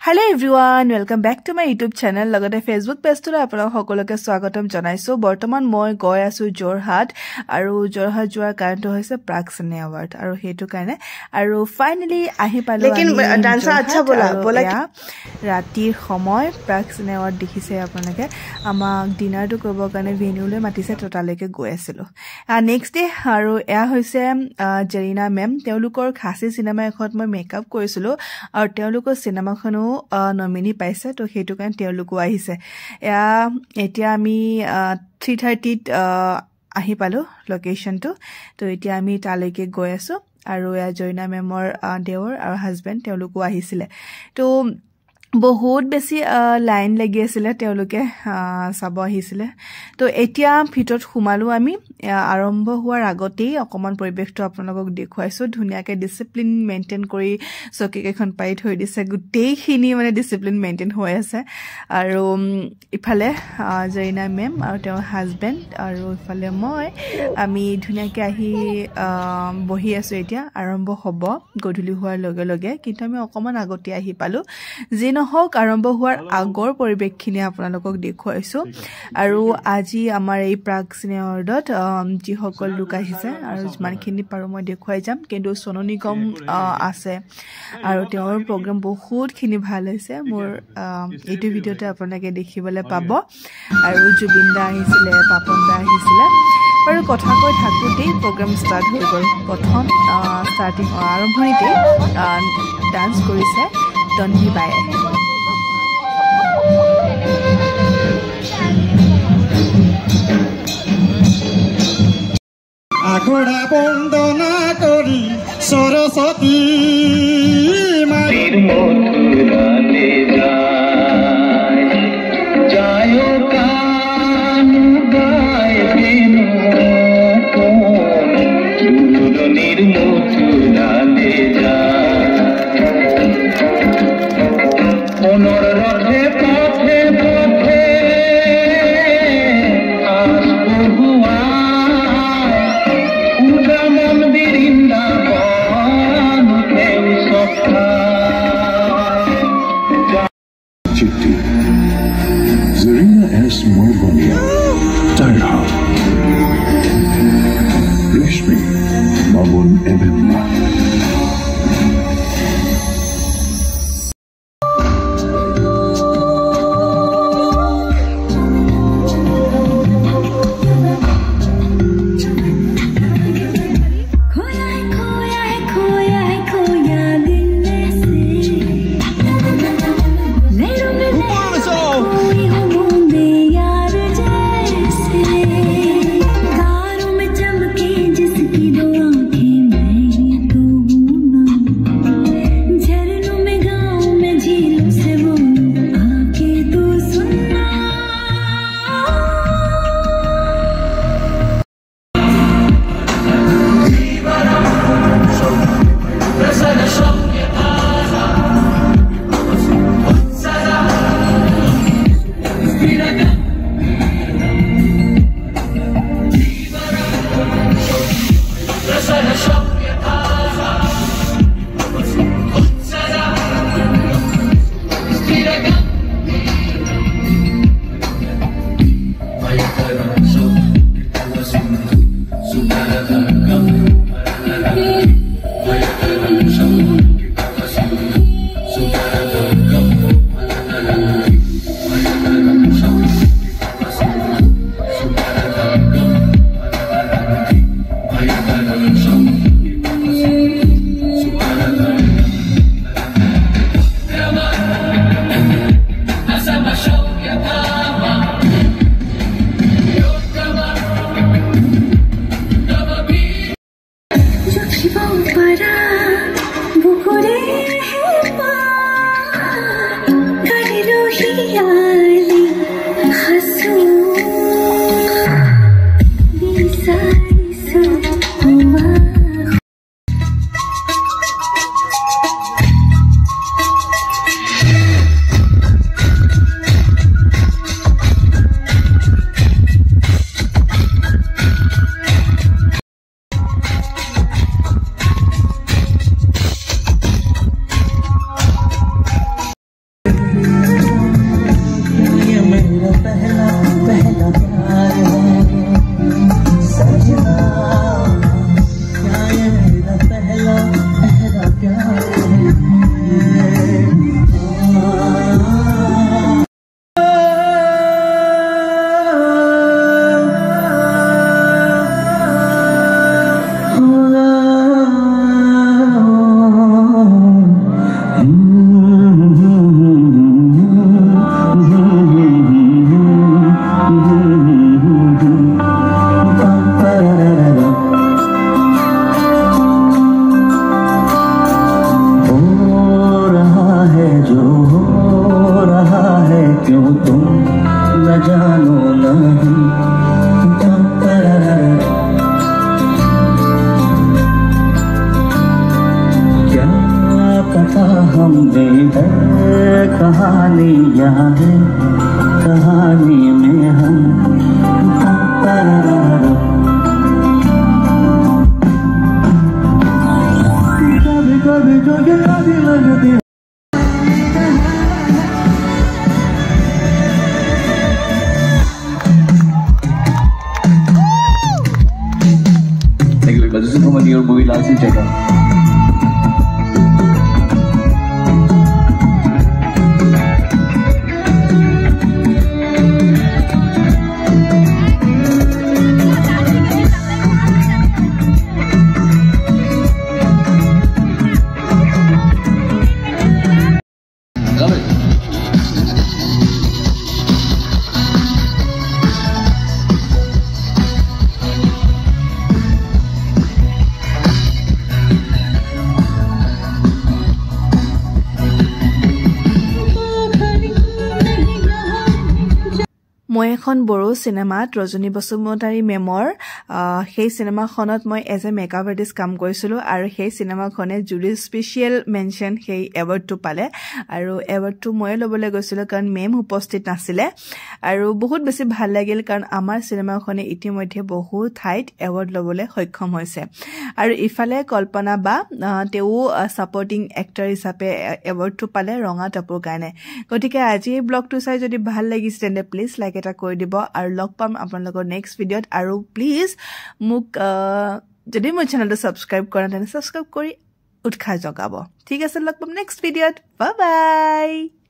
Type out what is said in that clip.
Hello everyone, welcome back to my YouTube channel. লগতে Facebook page টো আপোনাক সকলোকে স্বাগতম জনাইছো। বৰ্তমান মই গৈ আছো জৰহাট আৰু জৰহাট যোৱাৰ কাৰণটো হৈছে প্ৰাগ চিনে এৱাৰ্ড আৰু হেতু কাৰণে আৰু ফাইনালি আহি পালো। लेकिन डांसर अच्छा बोला ৰাতিৰ সময় প্ৰাগ চিনে এৱাৰ্ড দেখিছে আপোনালোকে আমাক ডিনাৰটো কৰিব কাৰণে ভেনিউলৈ মাতিছে ততালৈকে গৈ আছিল। নেক্সট ডে আৰু এয়া হৈছে জেৰিনা মেম তেওঁলোকৰ খাসী সিনেমা এখনত মই মেকআপ কৰিছিলো আৰু তেওঁলোকৰ সিনেমাখনো নমিনি পাইছে তো হেতু কাৰণে তেওঁলোকো আহিছে। এতিয়া আমি 3:30 ত আহি পালো লোকেশনটো তো এতিয়া আমি তালৈকে গৈ আছো আৰু এয়া জয়না মেমৰ দেৱৰ আৰু হাজবেণ্ড তেওঁলোকো আহিছিলে তো বহুত বেছি লাইন লাগি আছিল তেওঁলোকে চাব আহিছিলে তো এতিয়া ভিতৰত সোমালো আমি আৰম্ভ হোৱাৰ আগতেই অকমান পৰিবেশটো আপোনালোকক দেখুৱাইছো ধুনিয়াকে ডিসিপ্লিন মেইনটেইন কৰি চকীকেখন পাই থৈ দিছে গোটেইখিনি মানে ডিসিপ্লিন মেইনটেইন হৈ আছে আৰু ইফালে জয়না মেম আৰু তেওঁৰ হাজবেণ্ড আৰু ইফালে মই আমি ধুনিয়াকে আহি বহি আছো এতিয়া আৰম্ভ হ'ব গধূলি হোৱাৰ লগে লগে কিন্তু আমি অকমান আগতে আহি পালো হক আৰম্ভ হোৱাৰ আগৰ পৰিবেশখিনি আপোনালোকক দেখুৱাইছো আৰু আজি আমাৰ এই প্ৰাগ চিনে এৱাৰ্ডত যি সকল লোক আহিছে আৰু যিমানখিনি পাৰো মই দেখুৱাই যাম কিন্তু সোনু নিগম আছে আৰু তেওঁৰ প্ৰগ্ৰাম বহুতখিনি ভাল হৈছে মোৰ এইটো ভিডিঅতে আপোনালোকে দেখিবলৈ পাব আৰু জুবিন দা আহিছিলে পাপন দা আহিছিলে আৰু কথা কৈ থাকোতেই প্ৰগ্ৰাম ষ্টাৰ্ট হৈ গ'ল প্ৰথম ষ্টাৰ্টিং আৰম্ভণিতে ডান্স কৰিছে তন্বী বায়ে আখড়া বন্দনা করি সরস্বতী মায়ের মথুরাতে যায় যায় কান গায় বেনু দূরনির মথুরাতে যায় অনর রথে পথে পথে আসবো হুয়া Zarina S. Morbonia, Tarha, Rishmi, Babun Ebimma. पहला पहला प्यार है सजना क्या ये मेरा पहला पहला प्यार क्यों तुम न जानो नहीं क्या पता हम बेहद कहानी याद कहानी में हम कभी कभी जो याद लगती This is from a new movie, Lal Singh Chadha. Love it. মই এখন বড়ো সিনেমাত ৰজনী বসুমতাৰী মেমৰ সেই সিনেমাখনত মই এজ এ মেকআপ আৰ্টিষ্ট কাম কৰিছিলোঁ আৰু সেই সিনেমাখনে জুৰি স্পেচিয়েল মেনশ্যন সেই এৱাৰ্ডটো পালে আৰু এৱাৰ্ডটো মই ল'বলৈ গৈছিলোঁ কাৰণ মেম উপস্থিত নাছিলে আৰু বহুত বেছি ভাল লাগিল কাৰণ আমাৰ সিনেমাখনে ইতিমধ্যে বহু ঠাইত এৱাৰ্ড ল'বলৈ সক্ষম হৈছে আৰু ইফালে কল্পনা বা তেওঁ ছাপৰ্টিং এক্টৰ হিচাপে এৱাৰ্ডটো পালে ৰঙা টাপুৰ কাৰণে গতিকে আজি এই ব্লগটো চাই যদি ভাল লাগিছে তেন্তে প্লিজ লাইক এটা কৰি দিব আৰু লগ পাম আপোনালোকৰ নেক্সট ভিডিঅ'ত আৰু প্লিজ মোক যদি মোৰ চেনেলটো ছাবস্ক্ৰাইব কৰা তেন্তে ছাবস্ক্ৰাইব কৰি উৎসাহ জগাব ঠিক আছে লগ পাম নেক্সট ভিডিঅ'ত বাই বাই